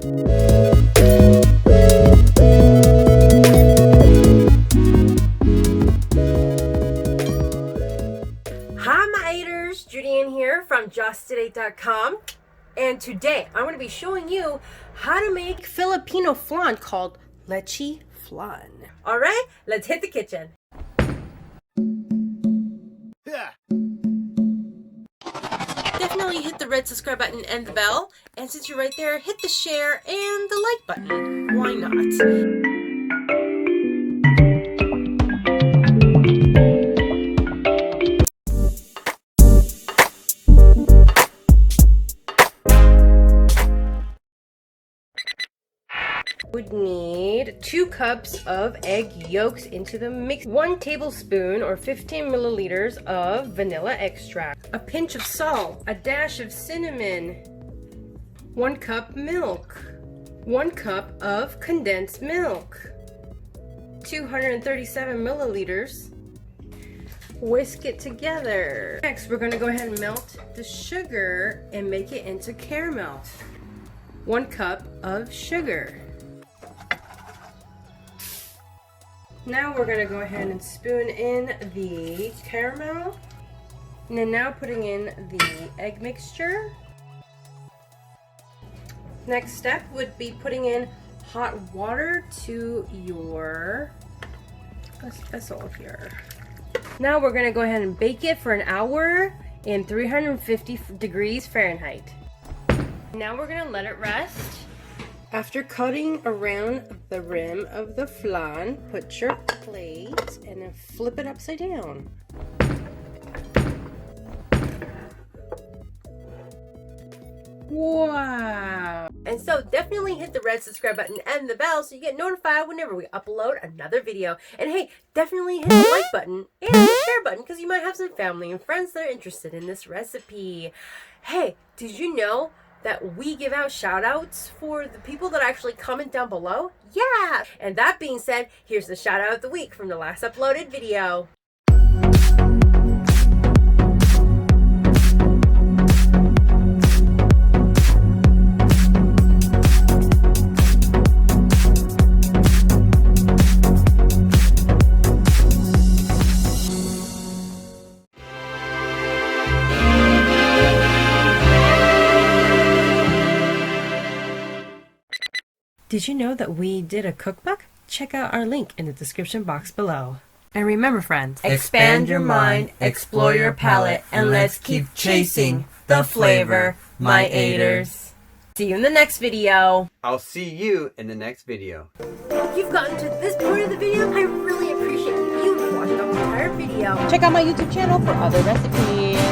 Hi my eaters, Judy here from Just8Ate.com, and today I'm going to be showing you how to make Filipino flan called Leche Flan. Alright, let's hit the kitchen. Yeah. Definitely hit the red subscribe button and the bell, and since you're right there, hit the share and the like button. Why not? Would need 2 cups of egg yolks into the mix, 1 tablespoon or 15 milliliters of vanilla extract, a pinch of salt, a dash of cinnamon, 1 cup milk, 1 cup of condensed milk, 237 milliliters. Whisk it together. Next, we're going to go ahead and melt the sugar and make it into caramel. 1 cup of sugar. Now we're going to go ahead and spoon in the caramel, and then now putting in the egg mixture. Next step would be putting in hot water to your vessel here. Now we're going to go ahead and bake it for an hour in 350 degrees Fahrenheit. Now we're going to let it rest. After cutting around the rim of the flan, put your plate and then flip it upside down. Wow! And so definitely hit the red subscribe button and the bell so you get notified whenever we upload another video. And hey, definitely hit the like button and the share button because you might have some family and friends that are interested in this recipe. Hey, did you know that we give out shout outs for the people that actually comment down below? Yeah! And that being said, here's the shout out of the week from the last uploaded video. Did you know that we did a cookbook? Check out our link in the description box below. And remember friends, Expand your mind, explore your palate, and let's keep chasing the flavor, my eaters. See you in the next video. I'll see you in the next video. If you've gotten to this point of the video, I really appreciate you watching the entire video. Check out my YouTube channel for other recipes.